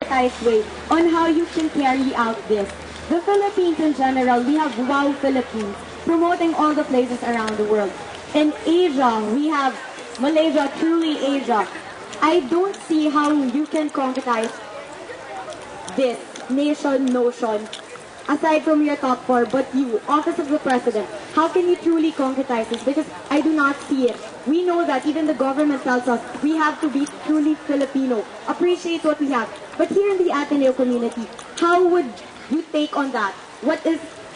concretized way on how you can carry out this. The Philippines in general, we have Wow Philippines, promoting all the places around the world. In Asia, we have Malaysia, truly Asia. I don't see how you can concretize this nation notion aside from your top four, but you, Office of the President, how can you truly concretize this? Because I do not see it. We know that even the government tells us we have to be truly Filipino, appreciate what we have. But here in the Ateneo community, how would you take on that?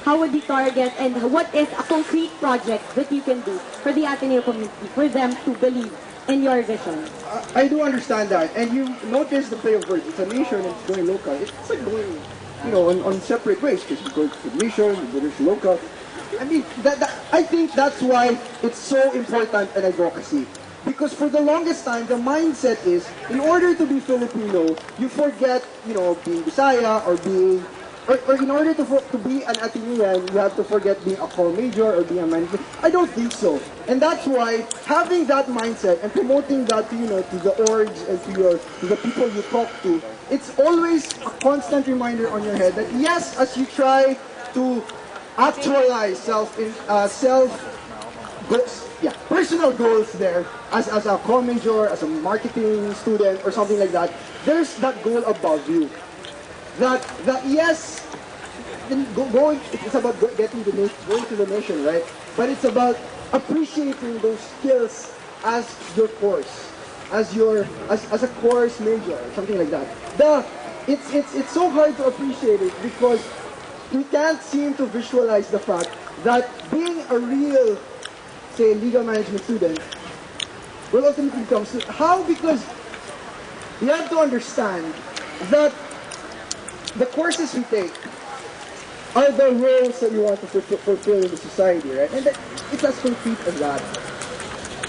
How would you target, and what is a concrete project that you can do for the Ateneo community, for them to believe in your vision? I do understand that, and you notice the play of words. It's a nation and it's going local. It's like going, on separate ways, because you go to the nation, you go to local. I mean, I think that's why it's so important in advocacy. Because for the longest time, the mindset is, in order to be Filipino, you forget, being Bisaya or being, or in order to be an Atenean, you have to forget being a core major or being a manager. I don't think so. And that's why having that mindset and promoting that to, to the orgs and to the people you talk to, it's always a constant reminder on your head that yes, as you try to actualize personal goals there as a core major, as a marketing student or something like that, there's that goal above you. That yes, it's about going to the nation, right? But it's about appreciating those skills as your course, as a course major, something like that. It's so hard to appreciate it because we can't seem to visualize the fact that being a real, say, legal management student will ultimately become how, because you have to understand that the courses we take are the roles that you want to fulfill in the society, right? And it's as concrete as that.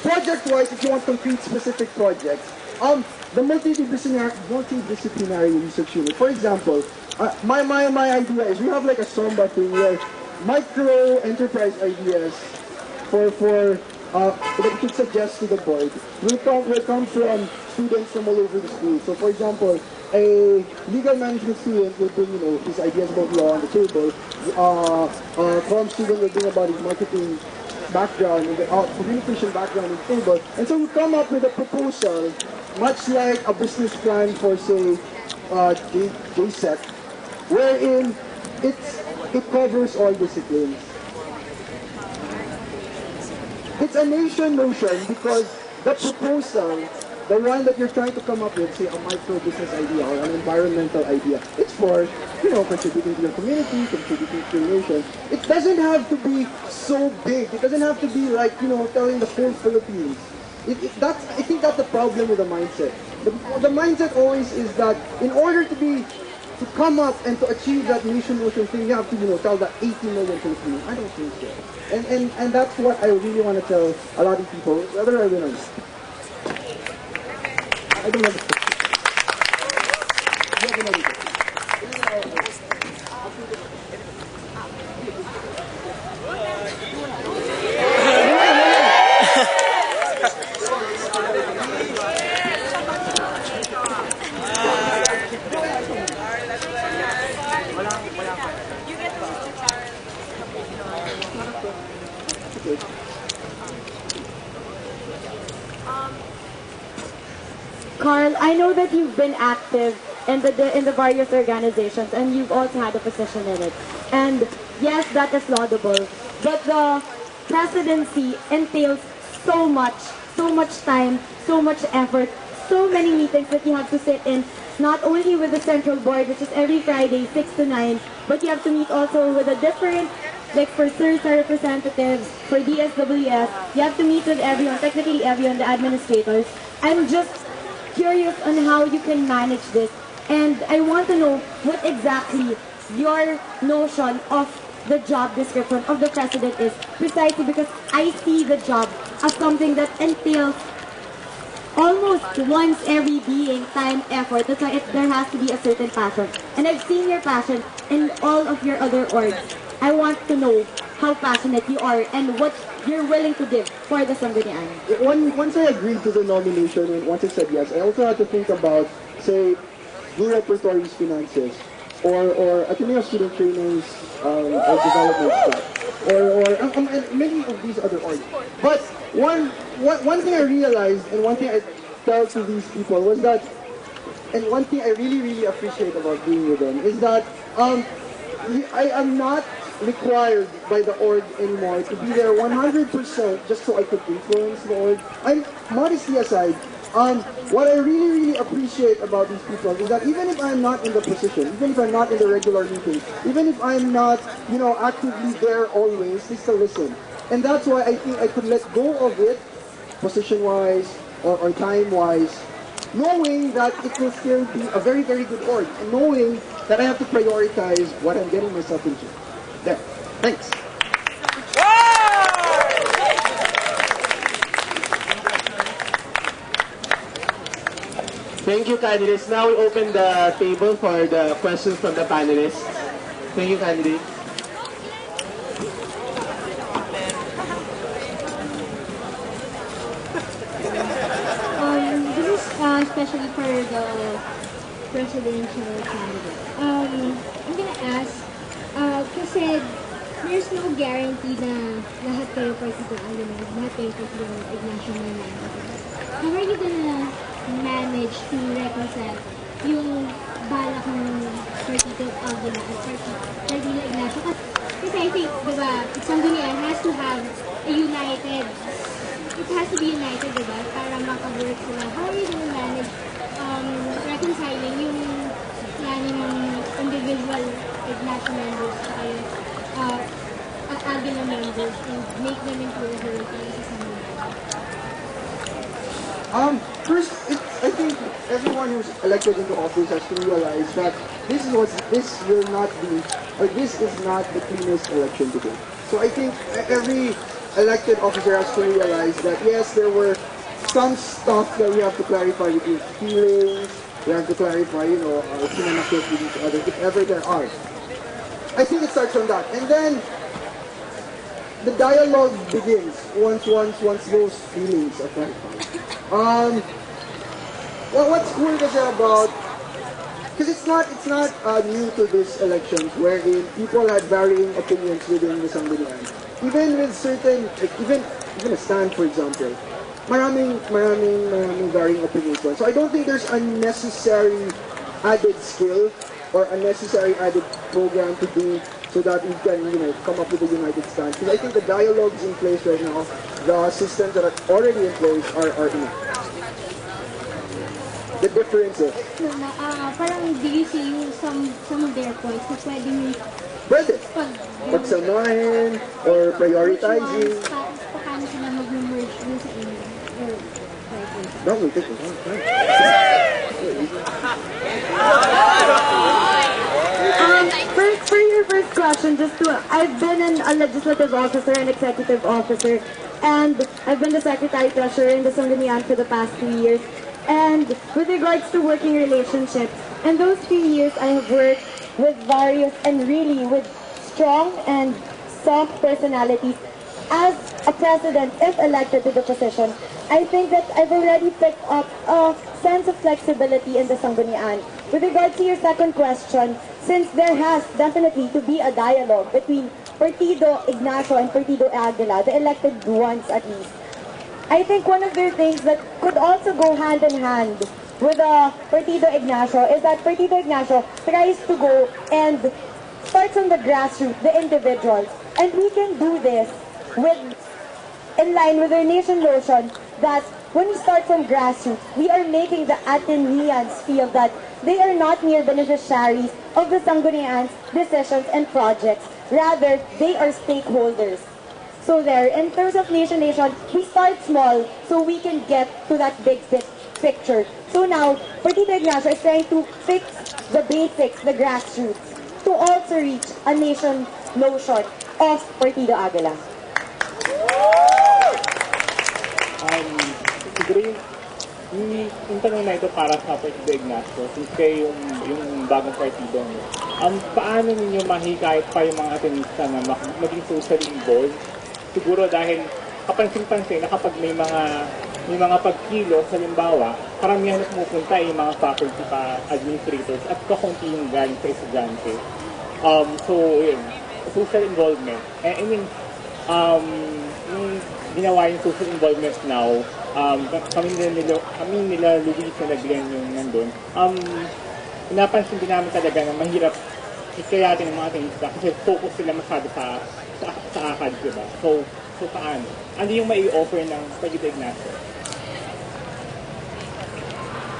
Project-wise, if you want concrete specific projects, the multidisciplinary research unit, for example, my idea is we have like a Somba thing where micro enterprise ideas that we could suggest to the board will come from students from all over the school. So for example, a legal management student will bring, his ideas about law on the table. Com student will bring about his marketing background and the communication background on the table. And so we come up with a proposal, much like a business plan for, say, JSET, wherein it covers all disciplines. It's a nation notion because the proposal, the one that you're trying to come up with, say a micro business idea or an environmental idea, it's for, contributing to your community, contributing to your nation. It doesn't have to be so big. It doesn't have to be like, telling the whole Philippines. I think that's the problem with the mindset. The mindset always is that in order to come up and to achieve that nation notion thing, you have to, tell the 80 million Filipinos. I don't think so. And that's what I really want to tell a lot of people, whether I win or not. I don't have a Carl, I know that you've been active in the various organizations and you've also had a position in it. And yes, that is laudable. But the presidency entails so much time, so much effort, so many meetings that you have to sit in, not only with the central board, which is every Friday, 6 to 9, but you have to meet also with a different, like for CIRSA representatives, for DSWS, you have to meet with everyone, technically everyone, the administrators. I'm just curious on how you can manage this, and I want to know what exactly your notion of the job description of the president is, precisely because I see the job as something that entails almost once every being, time, effort. That's why there has to be a certain passion, and I've seen your passion in all of your other orgs. I want to know how passionate you are and what you're willing to give for the Sangguniang. Once I agreed to the nomination and once I said yes, I also had to think about, say, Blue Repertory's finances, or Ateneo Student Trainers or development staff, and many of these other orgs. But one thing I realized, and one thing I tell to these people was that, and one thing I really appreciate about being with them is that I am not required by the org anymore to be there 100% just so I could influence the org. I'm modesty aside. What I really appreciate about these people is that even if I'm not in the position, even if I'm not in the regular meetings, even if I'm not, actively there always, they still listen. And that's why I think I could let go of it, position-wise or time-wise, knowing that it will still be a very good org, and knowing that I have to prioritize what I'm getting myself into. There. Thanks. Thank you, candidates. Now we open the table for the questions from the panelists. Thank you, candidates. This is especially for the presidential candidate. I'm gonna ask, kasi there's no guarantee na lahat kayo partido alumni, lahat kayo partido Ignacio Manila. How are you gonna manage to reconcile yung balak ng partido Alvin at partido Ignacio? Kasi I think, diba, Sanggunian has to have a united, it has to be united, diba, para makawork sila. How are you gonna manage reconciling yung plano ng individual Ignacio members sa yung Aguila members and make them into a whole para sa Sanggunian? First, I think everyone who's elected into office has to realize that this is not the cleanest election to do. So I think every elected officer has to realize that yes, there were some stuff that we have to clarify between feelings, we have to clarify, sinanakit with each other, if ever there are. I think it starts from that. And then, the dialogue begins once those feelings are clarified. What's cool kasi about, because it's not new to this elections wherein people had varying opinions within the Sanggunian. Even with certain, even a stand, for example, maraming varying opinions. So I don't think there's a necessary added skill or a necessary added program to do so that we can, come up with a united stand. Because I think the dialogues in place right now, the systems that are already in place are enough. The difference is, parang do you see some of their points na pwede pagsamahin or prioritizing. Paano sila mag-merge dun sa inyo? That will take a long time. For your first question, I've been a legislative officer and executive officer, and I've been the secretary-treasurer in the Sanggunian for the past 3 years. And with regards to working relationships, in those 3 years I have worked with various and really with strong and soft personalities. As a president, if elected to the position, I think that I've already picked up a sense of flexibility in the Sanggunian. With regards to your second question, since there has definitely to be a dialogue between Partido Ignacio and Partido Aguila, the elected ones at least, I think one of the things that could also go hand in hand with Partido Ignacio is that Partido Ignacio tries to go and start from the grassroots, the individuals. And we can do this in line with our nation notion that when we start from grassroots, we are making the Ateneans feel that they are not mere beneficiaries of the Sanggunian's decisions and projects. Rather, they are stakeholders. So there, in terms of nation, we start small so we can get to that big picture. So now, Partido Ignacio is trying to fix the basics, the grassroots, to also reach a nation notion of Partido Aguila. Siguro yung tanong na ito para sa Partido Ignacio, since kayo yung bagong partido mo, paano ninyo mahikayat pa yung mga Atenista na maging socially involved? Siguro dahil kapansin-pansin na kapag may mga may mga pagkilos, halimbawa, karamihan na pumupunta ay mga faculty pa administrators at kakunti yung galing sa estudyante. So, yun, social involvement. I mean, yung ginawa yung social involvement now, kami nila Luis na nagbilan yung nandun, napansin din namin talaga na mahirap ikayatin ng mga tenista kasi focus sila masyado sa akad, diba? So paano? Ano yung mai-offer ng Partido Ignacio?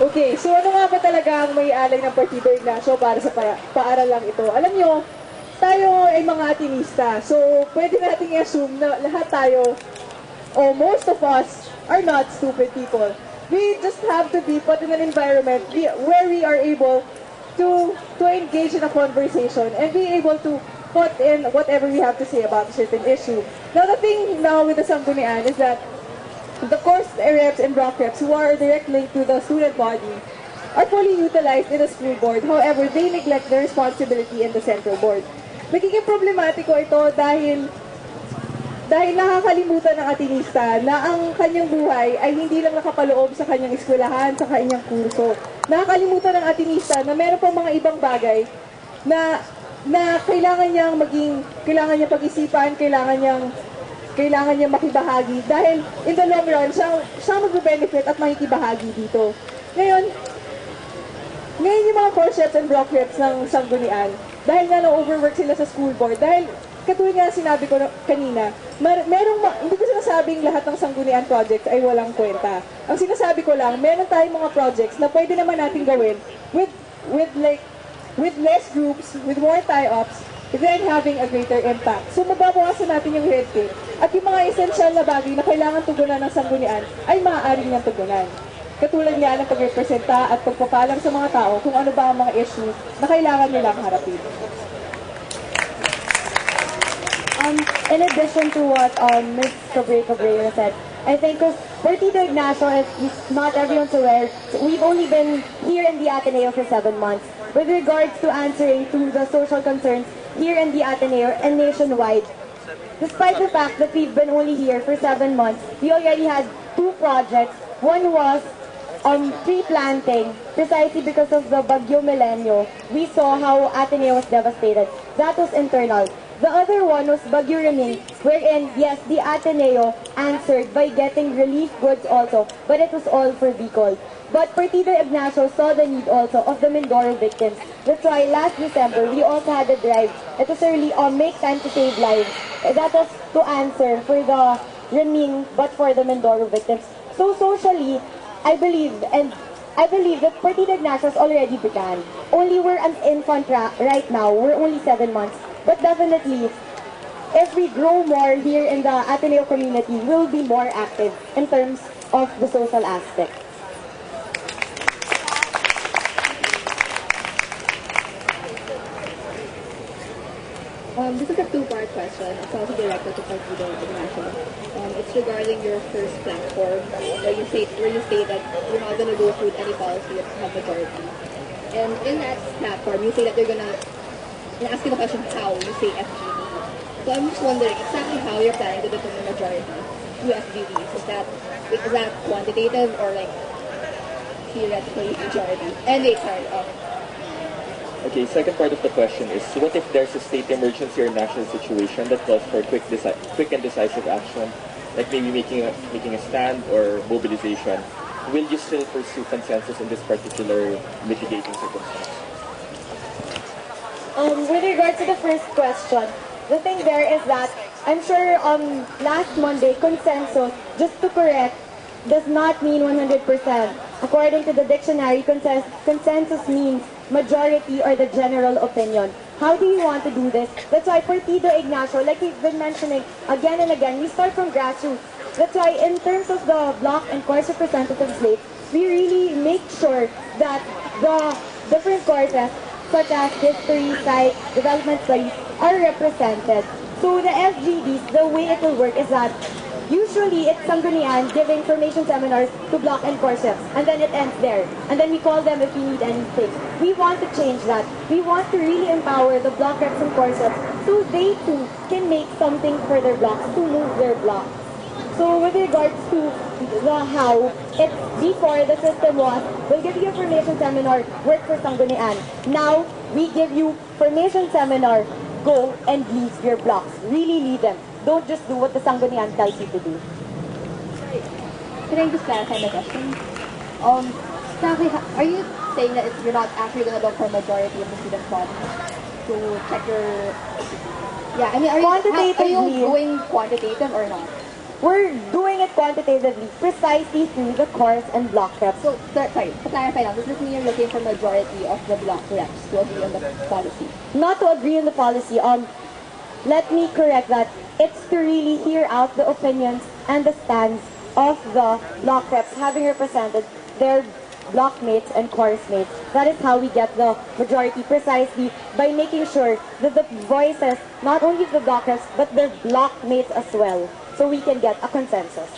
Okay, so ano nga ba talaga ang may alay ng Partido Ignacio para sa paaralang ito? Alam nyo, tayo ay mga atinista, so pwede nating i-assume na lahat tayo, or most of us, are not stupid people. We just have to be put in an environment where we are able to engage in a conversation and be able to put in whatever we have to say about a certain issue. Now, the thing now with the Sanggunian is that the course reps and block reps who are direct linked to the student body are fully utilized in the school board. However, they neglect their responsibility in the central board. Nagiging problematiko ito dahil nakakalimutan ng atinista na ang kanyang buhay ay hindi lang nakapaloob sa kanyang eskwelahan, sa kanyang kurso. Nakakalimutan ng atinista na meron pang mga ibang bagay na kailangan niyang pag-isipan, kailangan niyang makibahagi dahil in the long run, siya magbe-benefit at makikibahagi dito. Ngayon yung mga course reps and block reps ng Sanggunian, dahil nga na-overwork sila sa school board, dahil katulad nga sinabi ko kanina, hindi ko sinasabing lahat ng Sanggunian projects ay walang kwenta. Ang sinasabi ko lang, meron tayong mga projects na pwede naman natin gawin with less groups, with more tie-ups, then having a greater impact. So mababawasan natin yung red tape. At yung mga essential na bagay na kailangan tugunan ng Sanggunian ay maaari niyang tugunan. Katulad nga ng pagrepresenta at pagpapalam sa mga tao kung ano ba ang mga issues na kailangan nilang harapin. In addition to what Ms. Cabrera said, I think Partido Ignacio, if not everyone's aware, we've only been here in the Ateneo for 7 months with regards to answering to the social concerns here in the Ateneo and nationwide. Despite the fact that we've been only here for 7 months, we already had 2 projects. One was tree planting, precisely because of the Bagyo Milenio. We saw how Ateneo was devastated. That was internal. The other one was Bagyo Reming, wherein, yes, the Ateneo answered by getting relief goods also, but it was all for Bicol. But Partido Ignacio saw the need also of the Mindoro victims. That's why last December, we also had a drive. It was really Make Time to Save Lives. That was to answer for the Reming, but for the Mindoro victims. So socially, I believe that Partido Ignacio has already begun. Only we're an infant right now. We're only 7 months. But definitely, if we grow more here in the Ateneo community, we'll be more active in terms of the social aspect. This is a 2-part question. It's also directed to Partido Ignacio. It's regarding your first platform, where you say that you're not going to go through any policy that have majority. And in that platform, you say that you're going to ask you the question how, you say FGD. So I'm just wondering exactly how you're planning to become the majority to FGDs. Is that quantitative or like theoretically majority? And wait, sorry. Okay, second part of the question is, what if there's a state emergency or national situation that calls for quick and decisive action, like maybe making a stand or mobilization? Will you still pursue consensus in this particular mitigating circumstance? With regard to the first question, the thing there is that I'm sure last Monday, consensus, just to correct, does not mean 100%. According to the dictionary, consensus means majority or the general opinion. How do you want to do this? That's why Partido Ignacio, like we've been mentioning again and again, we start from grassroots. That's why in terms of the block and course representative slate, we really make sure that the different courses such as history, psych, development studies are represented. So the FGDs, the way it will work is that usually it's Sanggunian giving formation seminars to block and course reps, and then it ends there. And then we call them if we need anything. We want to change that. We want to really empower the block reps and course reps so they too can make something for their blocks, to move their blocks. So with regards to the how, it's before the system was, we'll give you a formation seminar, work for Sanggunian. Now, we give you formation seminar, go and lead your blocks. Really lead them. Don't just do what the Sanggunian tells you to do. Can I just clarify my question? Sanggue, are you saying that you're not actually going to look for majority of the student body to check your... Yeah, I mean, are you going quantitative or not? We're doing it quantitatively, precisely through the course and block reps. So, sorry, to clarify now, does this mean you're looking for majority of the block reps to agree on the policy? Not to agree on the policy. Let me correct that. It's to really hear out the opinions and the stands of the block reps having represented their block mates and course mates. That is how we get the majority, precisely by making sure that the voices, not only of the block reps, but their block mates as well, so we can get a consensus.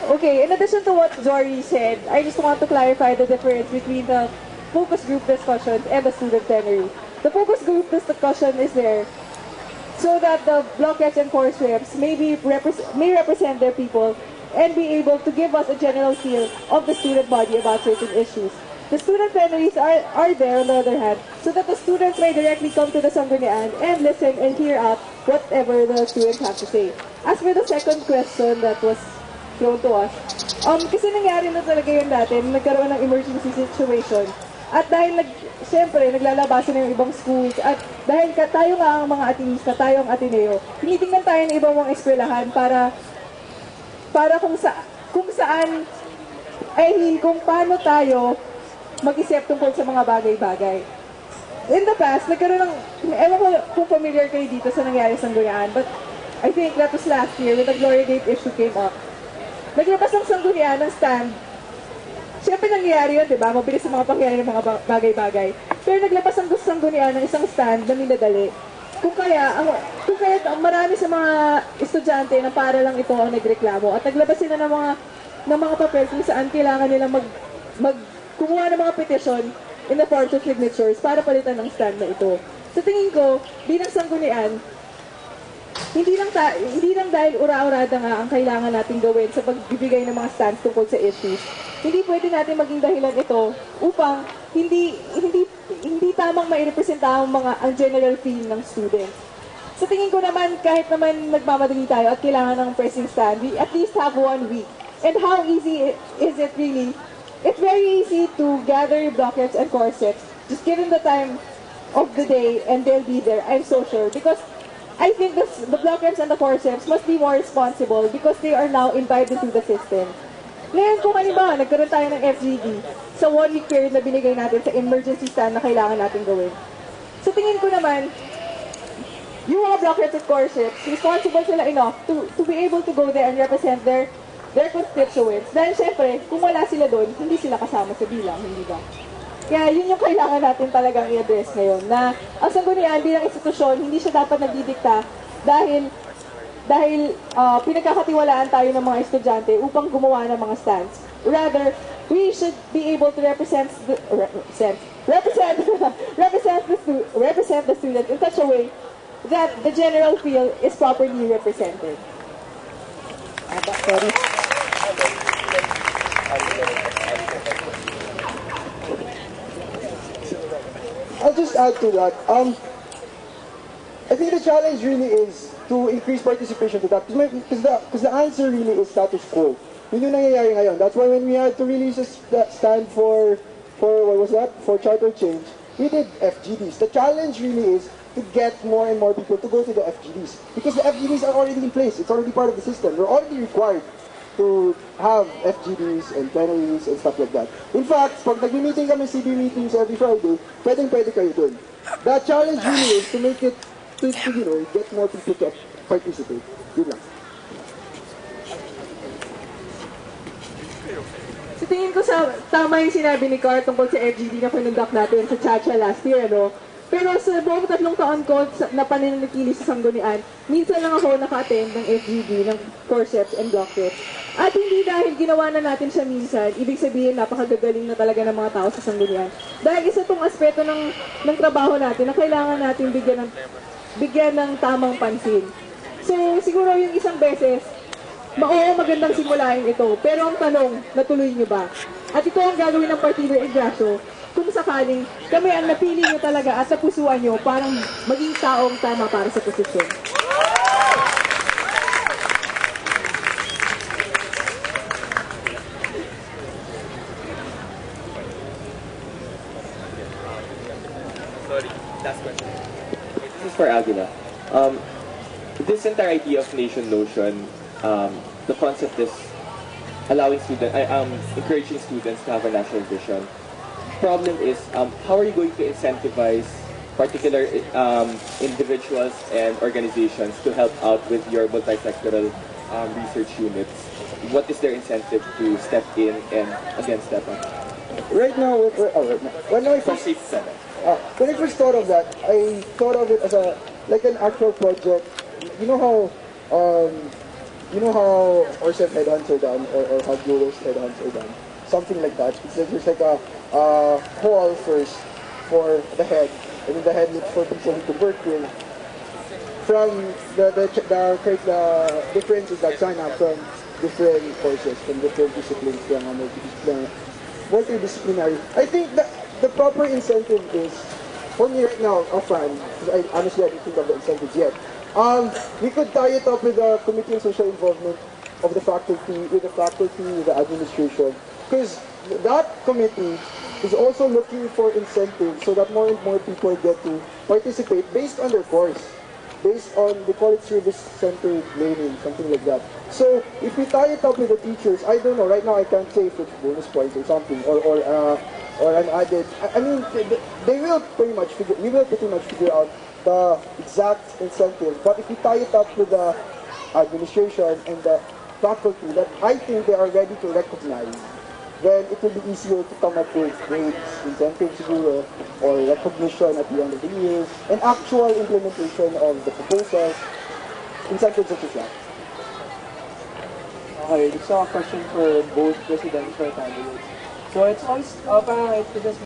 Okay, in addition to what Jory said, I just want to clarify the difference between the focus group discussions and the student plenary. The focus group discussion is there so that the block reps and course reps may represent their people and be able to give us a general feel of the student body about certain issues. The student plenaries are there, on the other hand, so that the students may directly come to the Sanggunian and listen and hear out whatever the students have to say. As for the second question that was thrown to us, kasi nangyari na talaga yun dati, nagkaroon ng emergency situation. At dahil siyempre, naglalabasan na yung ibang schools, at dahil tayo nga ang mga atinista, tayo ang Ateneo, tinitingnan tayo ng ibang mga eskwelahan para kung saan, kung paano tayo mag-isip tungkol sa mga bagay-bagay. In the past, nagkaroon ng, ewan ko kung familiar kayo dito sa nangyari sa Sanggunian, but I think that was last year when the Glory Gate issue came up. Naglabas ng Sanggunian ng stand. Siyempre nangyayari yun, di ba? Mabilis sa mga pangyayari ng mga bagay-bagay. Pero naglabas ang Sanggunian ng isang stand na minadali. Kung kaya marami sa mga estudyante na para lang ito ang nagreklamo at naglabas sila ng mga papel kung saan kailangan nila kumuha ng mga petisyon in the forms of signatures para palitan ng stand na ito. Sa tingin ko, bilang Sanggunian, hindi lang dahil ura-urada nga ang kailangan natin gawin sa pagbibigay ng mga stands tungkol sa issues. Hindi pwede natin maging dahilan ito upang hindi tamang mairepresenta ang general feel ng students. Sa tingin ko naman, kahit naman nagmamadali tayo at kailangan ng pressing stand, we at least have 1 week. And how easy is it really? It's very easy to gather block reps and course reps. Just give them the time of the day and they'll be there. I'm so sure. Because I think the block reps and the course reps must be more responsible because they are now invited to the system. Ngayon kung halimbawa, nagkaroon tayo ng FGD sa 1 week period na binigay natin sa emergency stand na kailangan natin gawin. So tingin ko naman, yung mga block reps and course reps, responsible sila enough to be able to go there and represent their constituents. Dahil syempre, kung wala sila doon, hindi sila kasama sa bilang, hindi ba? Kaya yun yung kailangan natin talagang i-address ngayon, na ang Sanggunian bilang institusyon, hindi siya dapat nagdidikta dahil pinagkakatiwalaan tayo ng mga estudyante upang gumawa ng mga stands. Rather, we should be able to represent the student in such a way that the general feel is properly represented. Sorry. I'll just add to that. I think the challenge really is to increase participation to that. Because the answer really is status quo. Yun yung nangyayari ngayon. That's why when we had to release a stand for what was that? For charter change, we did FGDs. The challenge really is to get more and more people to go to the FGDs. Because the FGDs are already in place. It's already part of the system. We're already required to have FGDs and plenaries and stuff like that. In fact, pag nag-meeting kami, CB meetings every Friday, pwede kayo dun. The challenge really is to make it, to get more people to participate. Yun lang. So tingin ko tama yung sinabi ni Carl tungkol sa FGD na pinundak natin sa Chacha last year, ano? Pero sa buong 3 taon ko na paninitili sa Sanggunian, minsan lang ako naka-attend ng FGD, ng course reps and block reps. At hindi dahil ginawa na natin siya minsan, ibig sabihin napakagagaling na talaga ng mga tao sa Sanggunian. Dahil isa tong aspeto ng trabaho natin na kailangan natin bigyan ng bigyan ng tamang pansin. So, siguro yung isang beses, magandang simulain ito. Pero ang tanong, natuloy nyo ba? At ito ang gagawin ng Partido Ignacio kung sakaling kami ang napili nyo talaga at napusuan nyo parang maging taong tama para sa posisyon. Sorry, last question. This is for Aguila. This entire idea of nation notion, the concept is allowing students, encouraging students to have a national vision. Problem is, how are you going to incentivize particular individuals and organizations to help out with your multi-sectoral research units? What is their incentive to step in and again step up? Right now, when I first thought of that, I thought of it as like an actual project. You know how Orset headhunts are done, or how Bureau's headhunts are done, something like that. There's like a hall first for the head, and then the head looks for people to work with. From the differences that sign up from different courses, from different disciplines, multidisciplinary. I think that the proper incentive is, for me right now, offhand, because I honestly I don't think of the incentives yet. We could tie it up with the committee on social involvement of the faculty, with the administration, because that committee is also looking for incentives so that more and more people get to participate based on their course, based on, they call it service-centered learning, something like that. So if we tie it up with the teachers, I don't know, right now I can't say if it's bonus points or something, or an added, I mean, we will pretty much figure out the exact incentive. But if we tie it up with the administration and the faculty that I think they are ready to recognize, then it will be easier to come up with grades, incentives, or recognition at the end of the year, and actual implementation of the proposals, incentives such as that. Okay, this is a question for both presidential candidates. So it's always, parang it just